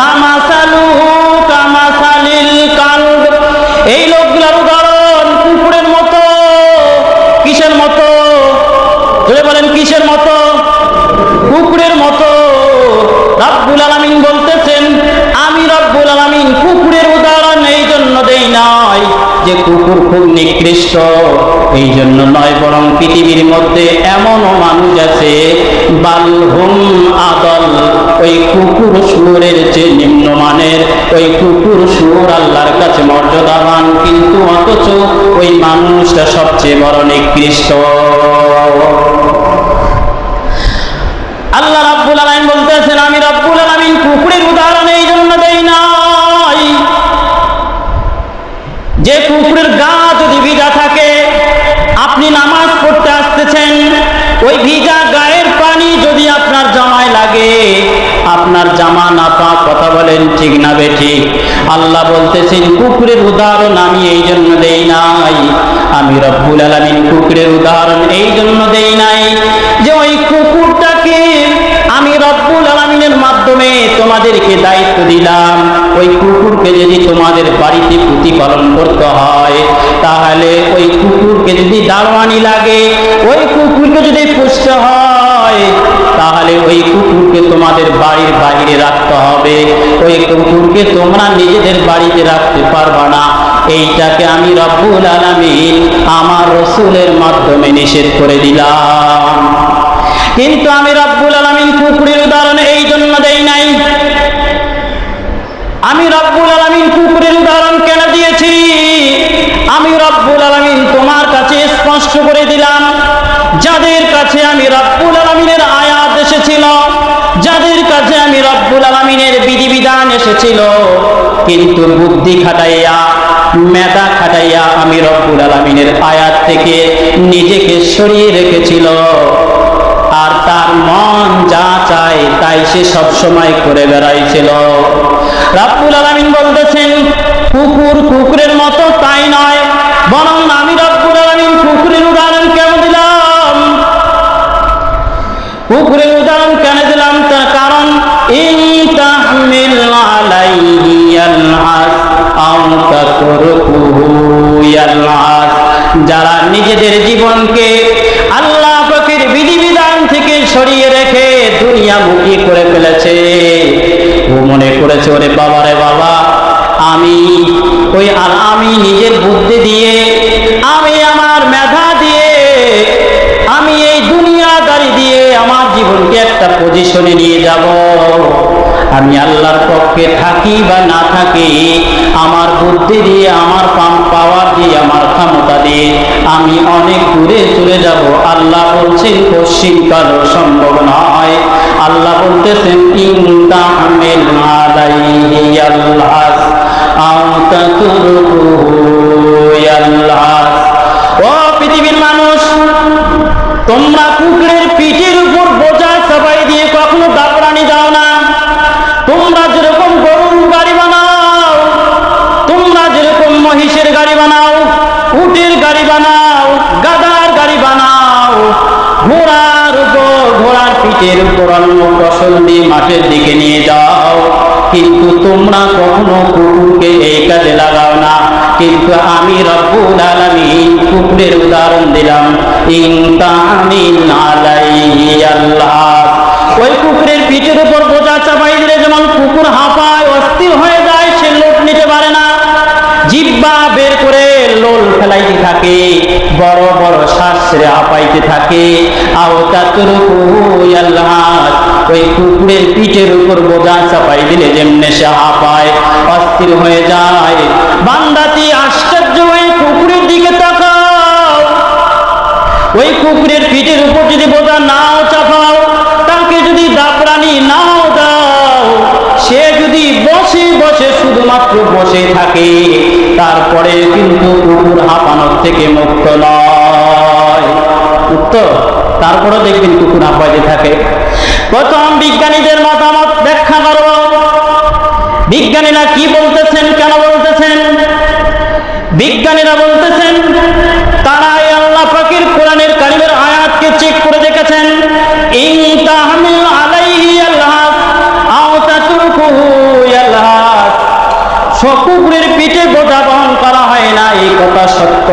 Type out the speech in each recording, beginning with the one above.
ফামাসালুহু কামাসালিল কালব, এই লোকগুলোর উদাহরণ কুকুরের মতো। কিসের মতো? জোরে বলেন কিসের মতো? কুকুরের মতো। রব্বুল আলামিন বলতেছেন, আমি রব্বুল আলামিন কুকুরের উদাহরণ এই জন্য দেই নাই যে কুকুর খুব নিকৃষ্ট, এই জন্য নয়, বরং পৃথিবীর মধ্যে এমনও মানুষ আছে বালহুম আদল, ওই কুকুর শুয়োরের চেয়ে নিম্নমানের, ওই কুকুর শুয়োর আল্লাহর কাছে মর্যাদাবান, কিন্তু অথচ ওই মানুষটা সবচেয়ে বড় নিকৃষ্ট। আল্লাহ রাব্বুল আলামিন বলতেছেন, আমি রাব্বুল আলামিন কুকুরের উদাহরণ এই জন্য দেই নাই যে কুকুরের গা যদি ভিজা থাকে, আপনি নামাজ পড়তে আসতেছেন, ওই ভিজা গায়ের পানি যদি আপনার জামায় লাগে, আপনার জামা নাপাক, কথা বলেন ঠিক না বেঠিক? আল্লাহ বলতেছেন কুকুরের উদাহরণ আমি এই জন্য দেই নাই, আমি রব্বুল আলামিন কুকুরের উদাহরণ এই জন্য দেই নাই যে ওই কুকুরটাকে আমি রব্বুল আলামিনের মাধ্যমে তোমাদেরকে দায়িত্ব দিলাম, ওই কুকুরকে যদি তোমাদের বাড়িতে প্রতিপালন করতে হয়, তাহলে ওই কুকুরকে যদি দারোয়ানি লাগে, ওই কুকুরকে যদি পুষতে হয়, তাহলে ওই কুকুরকে তোমাদের বাড়ির বাইরে রাখতে হবে, ওই কুকুরকে তোমরা নিজেদের বাড়িতে রাখতে পারবা না। এইটাকে আমি রব্বুল আলামিন আমার রাসূলের মাধ্যমে নিষেধ করে দিলাম। কিন্তু আমি রব্বুল আলামিন কুকুরের উদাহরণ এই জন্য দেই নাই। আমি রব্বুল আলামিন কুকুরের উদাহরণ কেন দিয়েছি? আমি রব্বুল আলামিন তোমার কাছে স্পষ্ট করে দিলাম, যাদের কাছে আমি রব্বুল আলামিনের আয়াত এসেছিল, যাদের কাছে আমি রব্বুল আলামিনের বিধিবিধান এসেছিল, কিন্তু বুদ্ধি খাটাইয়া, মেধা খাটাইয়া আমি রব্বুল আলামিনের আয়াত থেকে নিজেকে সরিয়ে রেখেছিল, আর তার মন যা চায় তাই সে সব সময় করে বেড়াইছিল। রব্বুল আলামিন বলতেছেন কুকুর কুকুরের মতো, তাই নয়, বরং আমি রব্বুল আলামিন কুকুরের উদাহরণ কেন দিলাম? কুকুরের উদাহরণ কেন দিলাম? তার কারণ ইন তাহমিল আলাইহি ইয়ালহাস আও তাতরুকুহু ইয়ালহাস, যারা নিজেদের জীবনকে আল্লাহ পাকের বিধিবিধান থেকে সরিয়ে রেখে দুনিয়ামুখী করে ফেলেছে, ও মনে করেছে ওরে বাবা রে বাবা, আমি নিজের বুদ্ধি দিয়ে, আমি আমার মেধা দিয়ে, আমি এই দুনিয়াদারি দিয়ে আমার জীবনকে একটা পজিশনে নিয়ে যাব, আমি আল্লাহর পক্ষে থাকি বা না থাকি, আমার বুদ্ধি দিয়ে, আমার পাওয়ার দিয়ে, আমার ক্ষমতা দিয়ে আমি অনেক দূরে চলে যাব। আল্লাহ বলছেন পশ্চিমকালও সম্ভব নয়। আল্লাহ বলতেছেন ইন তাহমিল আলাইহি ইয়ালহাস আও তাতরুকুহু ইয়ালহাস। ও পৃথিবীর মানুষ, তোমরা কুকুরের পিঠের উপর বোঝা চাপাই দিয়ে কখনো দাপড়ানি যাও না। তোমরা যেরকম গরুর গাড়ি বানাও, তোমরা যেরকম মহিষের গাড়ি বানাও, উটের গাড়ি বানাও, গাধার গাড়ি বানাও, ঘোড়ার পিঠের উপর অন্য ফসল দিয়ে মাঠের দিকে নিয়ে যাও, কিন্তু তোমরা কখনো কুকুরকে এই কাজে লাগাও না। কিন্তু আমি রব্বুল আলামিন কুকুরের উদাহরণ দিলাম ইন তাহমিল আলাইহি ইয়ালহাস। ওই কুকুরের পিঠের উপর বোঝা চাপাই দিলে যেমন কুকুর হাঁপায়, অস্থির হয়ে যায়, সে লোট নিতে পারে না, জিহ্বা বের করে লোল ফেলাইতে থাকে, বড় বড় শ্বাস ছেড়ে হাঁপাইতে থাকে। আও তাতরুকুহু ইয়ালহাস, ওই কুকুরের পিঠের উপর বোঝা চাপাই দিলে যেমনে সে হাঁপায়, অস্থির হয়ে যায়। বান্দাতি আশ্চর্য হয়ে কুকুরের দিকে তাকাও, ওই কুকুরের পিঠের উপর যদি বোঝা নাও চাপাও, তাকে যদি দাপড়ানি নাও দাও, সে যদি বসে বসে শুধুমাত্র বসে থাকে, তারপরে কিন্তু কুকুর হাঁপানোর থেকে মুক্ত নয়। মুক্ত, তারপরে দেখবেন কুকুর হাঁপাইতে থাকে। প্রথম বিজ্ঞানীদের মতামত ব্যাখ্যা করব। বিজ্ঞানীরা কি বলতেছেন, কেন বলতেছেন? বিজ্ঞানীরা বলতেছেন তারা আল্লাহ পাকের কোরআনের কারিমের আয়াতকে চেক করে দেখেছেন। ইন তাহমিল আলাইহি ইয়ালহাস আও তাতরুকুহু কুকুরের পিঠে বোঝা বহন করা হয় না, এই কথা সত্য।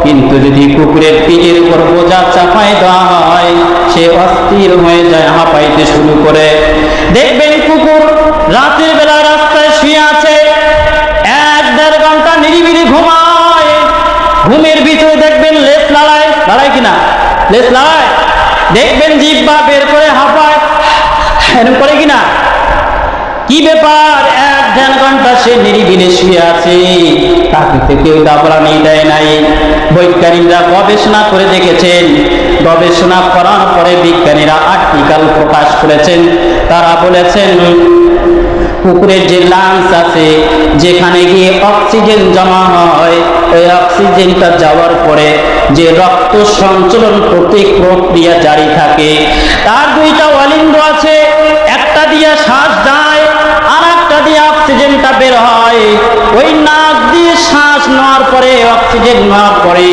কিন্তু যদি কুকুরের পিঠের উপর বোঝা চাপাই দেওয়া হয়, সে অস্থির হয়ে যায়, হাঁপাইতে শুরু করে। দেখবেন কুকুর রাতের বেলা রাস্তায় শুয়ে আছে, 1-1.5 ঘন্টা নিরিবিলি ঘুমায়। ঘুমের ভিতরে দেখবেন লেজ লাড়ায়, লাড়ায় কিনা, লেজ লাড়ায়। দেখবেন জিহ্বা বের করে হাঁপায়, এরকম করে কিনা। কি ব্যাপার? 1-1.5 ঘন্টা সে নিরিবিলি শুয়ে আছে, তাকে তো কেউ দাবরানি দেয় নাই। বৈজ্ঞানিকরা গবেষণা করে দেখেছেন, গবেষণা করার পরে বিজ্ঞানীরা আর্টিকেল প্রকাশ করেছেন। তারা বলেছেন কুকুরের যে লাংস আছে, যেখানে গিয়ে অক্সিজেন জমা হয়, ওই অক্সিজেনটা যাওয়ার পরে যে রক্ত সঞ্চালন প্রক্রিয়া জারি থাকে। তার 2টা অলিন্দ আছে, একটা দিয়ে শ্বাস যায় আর একটা দিয়ে অক্সিজেনটা বের হয়। ওই নাক দিয়ে শ্বাস নেওয়ার পরে, অক্সিজেন নেওয়ার পরে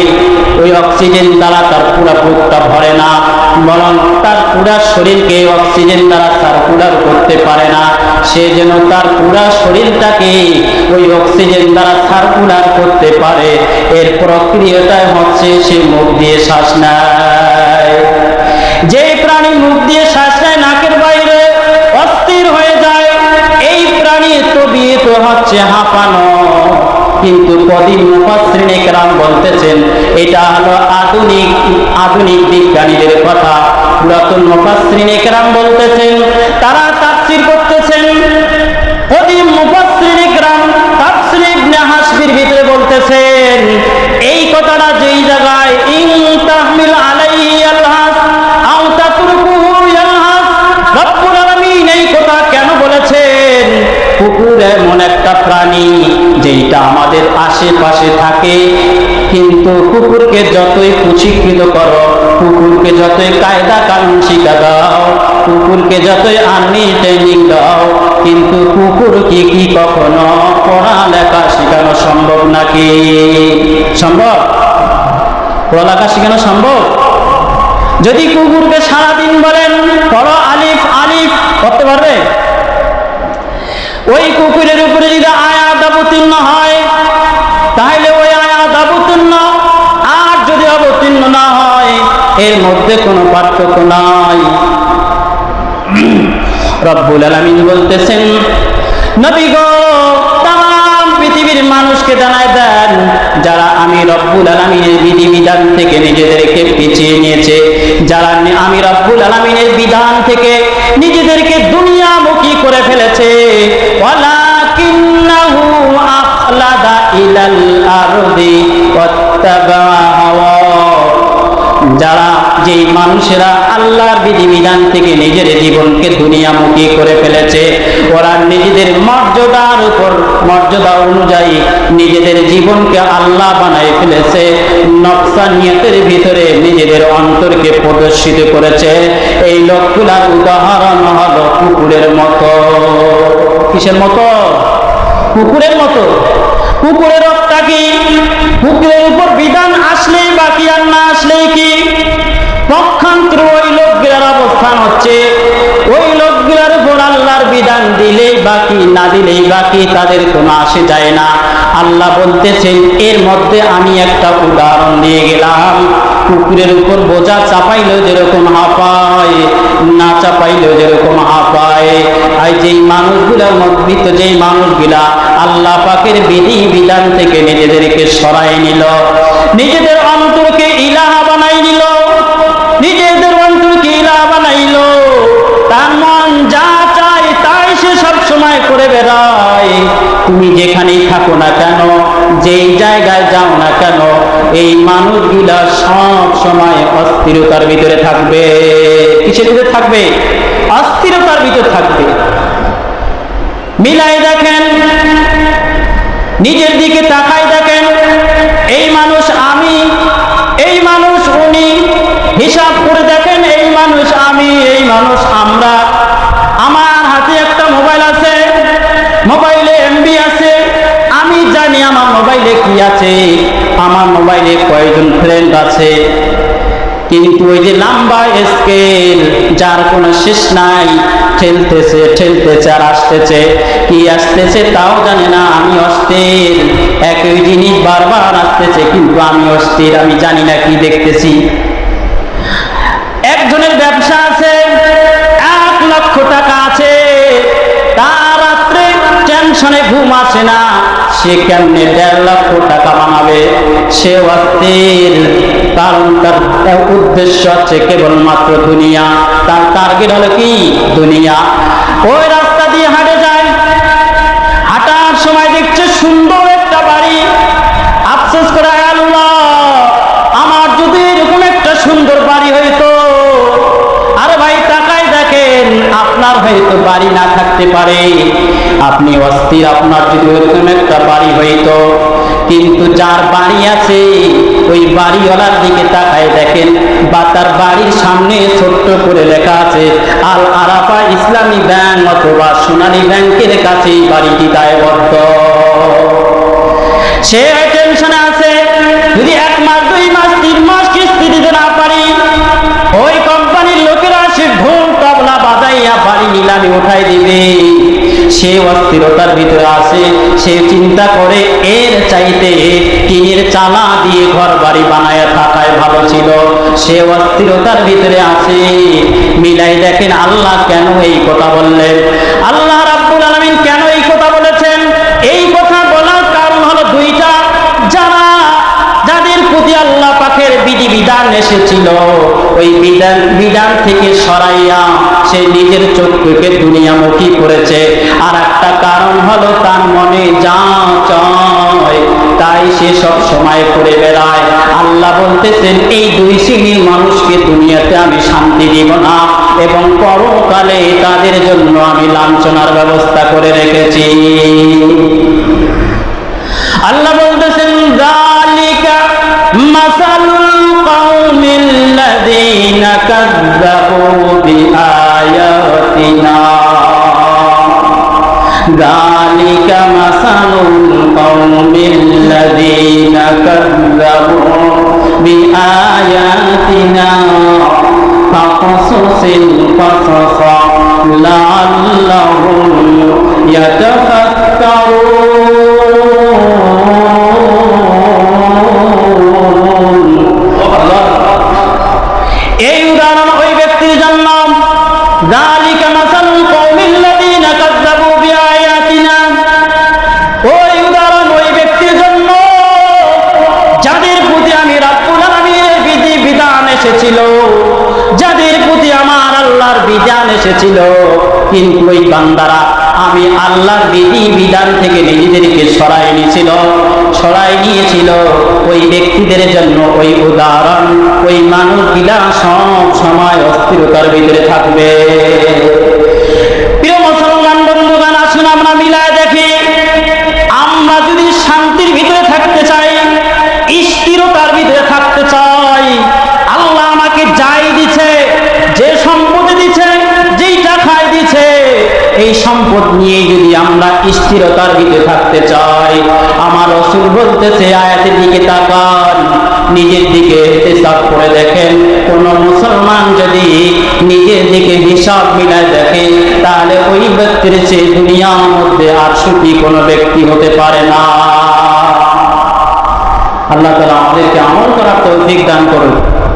ওই অক্সিজেন দ্বারা তার পুরো বুকটা ভরে না, বরং তার পুরো শরীরকে অক্সিজেন দ্বারা সার্কুলার করতে পারে না। সে যেন তার পুরো শরীরটাকে ওই অক্সিজেন দ্বারা সার্কুলার করতে পারে, এর প্রক্রিয়াটাই হচ্ছে সে মুখ দিয়ে শ্বাস নেয়। যে প্রাণী মুখ দিয়ে শ্বাস নেয় নাকের বাইরে, অস্থির হয়ে যায়, এই প্রাণী তবিয়ত হচ্ছে হাঁপানো। কিন্তু কদিম মুফাসসিরিনে কেরাম বলতেছেন এটা হলো আধুনিক বিজ্ঞানীদের কথা। পুরাতন মুফাসসিরিনে কেরাম বলতেছেন, তারা তাফসীর করতেছেন। কদিম মুফাসসিরিনে কেরাম তাফসীর ইবনে হাসবির ভিতরে বলতেছেন এই কথাটা যেই জায়গায় ইন তাহমিল আলাইহি আলহাস আও তাতরুকুহু ইয়ালহাস, রব্বুল আলামিন এই কথা কেন বলেছেন? কুকুর এমন একটা প্রাণী যেটা আমাদের আশেপাশে থাকে, কিন্তু কুকুরকে যতই প্রশিক্ষিত করো, কুকুরকে যতই কায়দা কানুন শিখা দাও, কুকুরকে যতই আর্মি ট্রেনিং দাও, কিন্তু কুকুরকে কি কখনো পড়ালেখা শেখানো সম্ভব নাকি? সম্ভব? পড়ালেখা শেখানো সম্ভব? যদি কুকুরকে সারাদিন বলেন পড়ো আলিফ আলিফ, করতে পারবে? ওই কুকুরের উপরে যদি আয়াত অবতীর্ণ হয়, তাহলে ওই আয়াত অবতীর্ণ, আর যদি অবতীর্ণ না হয়, এর মধ্যে কোনো পার্থক্য নাই। রব্বুল আলামিন বলতেছেন, নবী গো তাম পৃথিবীর মানুষকে জানায় দেন, যারা আমি রব্বুল আলামিনের বিধিবিধান থেকে নিজেদেরকে পিছিয়ে নিয়েছে, যারা আমি রব্বুল আলামিনের বিধান থেকে নিজেদেরকে দুনিয়ামুখী করে ফেলেছে, ওয়ালাকিন্নাহু আখলাদা ইলাল আরদি ওয়াত্তাবা হাওয়া, যারা যেই মানুষেরা আল্লাহর বিধিবিধান থেকে নিজের জীবনকে দুনিয়ামুখী করে ফেলেছে, ওরা নিজেদের মর্যাদা অনুযায়ী নিজেদের জীবনকে আল্লাহ বানায় ফেলেছে, নফসানিয়তের ভিতরে নিজেদের অন্তরকে প্রদর্শিত করেছে। এই লোকগুলার উদাহরণ হলো কুকুরের মতো। কিসের মতো? কুকুরের মতো। কুকুরের রক্তটা কি? কুকুরের উপর বিধান আসলেই বাকি, আর না আসলেই কি? পক্ষান্তর ওই লোকগুলার অবস্থান হচ্ছে, ওই লোকগুলার উপর আল্লাহর বিধান দিলেই বাকি, না দিলেই বাকি, তাদের কোনো আসে যায় না। আল্লাহ বলতেছেন এর মধ্যে আমি একটা উদাহরণ দিয়ে গেলাম। কুকুরের উপর বোঝা চাপাইলেও যেরকম হাঁপায়, না চাপাইলেও যেরকম হাঁপায়, আর যেই মানুষগুলার মধ্যে যেই মানুষগুলা আল্লাহ পাকের বিধি বিধান থেকে নিজেদেরকে সরাই নিল, নিজেদের অন্তরকে ইলাহা বানাই নিল, নিজেদের অন্তরকে ইলাহা বানাইল, তার মন যা চায় তাই সে সব সময় করে বেড়ায়। তুমি যেখানেই থাকো না কেন, যেই জায়গায় যাও না কেন, এই মানুষগুলা সব সময় অস্থিরতার ভিতরে থাকবে। কিসের ভিতরে থাকবে? অস্থিরতার ভিতরে থাকবে। মিলাই দেখেন, নিজের দিকে তাকাই দেখেন, এই মানুষ আমি, এই মানুষ উনি, হিসাব করে দেখেন এই মানুষ আমি, এই মানুষ আমরা। আমার হাতে একটা মোবাইল আছে, মোবাইলে এমবি আছে, আমি জানি আমার মোবাইলে কি আছে, আমার মোবাইলে কয়জন ফ্রেন্ড আছে। কিন্তু ওই যে লম্বা স্কেল, যার কোনো শেষ নাই, ঠেলতেছে আর আসতেছে, কি আসতেছে তাও জানে না, আমি অস্থির। একই জিনিস বারবার আসতেছে কিন্তু আমি অস্থির, আমি জানি না কি দেখতেছি। একজনের ব্যবসা আছে, 1 লক্ষ টাকা আছে, তার রাত্রে টেনশনে ঘুম আসে না, সে কেমনে 1.5 লক্ষ টাকা বানাবে, সে অস্থির। কারণ তার উদ্দেশ্য হচ্ছে কেবলমাত্র দুনিয়া, তার টার্গেট হলো কি দুনিয়া। ওই রাস্তা দিয়ে হাঁটে যায়, হাঁটার সময় দেখছে সুন্দর একটা বাড়ি, আফসোস করে, আল্লাহ আমার যদি এরকম একটা সুন্দর বাড়ি হইতো। আরে ভাই তাকাই দেখেন, আপনার হয়তো বাড়ি না থাকতে পারে, আপনি অস্থির, আপনার যদি ওরকম একটা বাড়ি হইতো, কিন্তু যার বাড়ি আছে ওই বাড়িওয়ালার দিকে তাকায় দেখেন, বা তার বাড়ির সামনে ছোট্ট করে লেখা আছে আল আরাফা ইসলামী ব্যাংক অথবা সোনালী ব্যাংকের কাছে বাড়িটি দায়বদ্ধ। সে টেনশনে আছে, যদি 1 মাস 2 মাস 3 মাস কিস্তি দিতে না পারি, ওই কোম্পানির লোকেরা সে ঢোল তবলা বাজাইয়া বাড়ি নিলামে উঠাই দিবে। সে অস্থিরতার ভিতরে আছে, সে চিন্তা করে এর চাইতে টিনের চালা দিয়ে ঘর বাড়ি বানায় থাকায় ভালো ছিল। সে অস্থিরতার ভিতরে আছে। মিলাই দেখেন আল্লাহ কেন এই কথা বললেন, আল্লাহ রাব্বুল আলামিন কেন এই কথা বলেছেন। এই কথা বলার কারণ হলো 2টা। যাদের প্রতি আল্লাহ পাকের বিধিবিধান এসেছিল, ওই বিধান থেকে সরাইয়া সে নিজের চক্ষুকে দুনিয়ামুখী করেছে। আর একটা কারণ হলো তার মনে যা চায় তাই সে সব সময় করে বেড়ায়। আল্লাহ বলতেছেন এই 2 শ্রেণীর মানুষকে দুনিয়াতে আমি শান্তি দিব না, এবং পরকালে তাদের জন্য আমি লাঞ্ছনার ব্যবস্থা করে রেখেছি। আল্লাহ বলতেছেন যালিকা মাসালুল কওমিল্লাযীনা কাযযাবু বিআয়াতিনা, যালিকা মাসালুল কওমিল্লাযীনা কাযযাবু বিআয়াতিনা ফাকসুসিল কসসা লাআল্লাহুম ইয়াতাফাক্কারুন। এই উদাহরণ ওই ব্যক্তির জন্য, যালিকা মাসালুল কওমিল্লাযীনা কাযযাবু বিআয়াতিনা, ওই উদাহরণ ওই ব্যক্তির জন্য যাদের প্রতি আমি রাব্বুল আলামিনের বিধান এসেছিল, যাদের প্রতি আমার আল্লাহর বিধান এসেছিল, কিন্তু ওই বান্দারা আমি আল্লাহর বিধান থেকে নিজেদেরকে সরাই নিয়েছিল, ওই ব্যক্তিদের জন্য ওই উদাহরণ, ওই মানুষগুলা সব সময় অস্থিরতার ভিতরে থাকবে। প্রিয় মুসলমান বন্ধুগণ, আসুন আমরা মিলায় দেখি, আমরা যদি শান্তির ভিতরে থাকতে চাই, স্থিরতার ভিতরে থাকতে চাই, আল্লাহ আমাকে যাই দিছে, যে সম্পদ দিছে, যেই টাকায় দিছে, এই সম্পদ নিয়ে যদি আমরা স্থিরতার ভিতরে থাকতে চাই, আমার রাসূল বলতেছে আয়াতের দিকে তাকান, নিজের দিকে হিসাব করে দেখেন। কোন মুসলমান যদি নিজের দিকে হিসাব মিলায় দেখে, তাহলে ওই ব্যক্তির চেয়ে দুনিয়ার মধ্যে আর সুখী কোনো ব্যক্তি হতে পারে না। আল্লাহ তাআলা আমাদেরকে আমল করার তৌফিক দান করুন।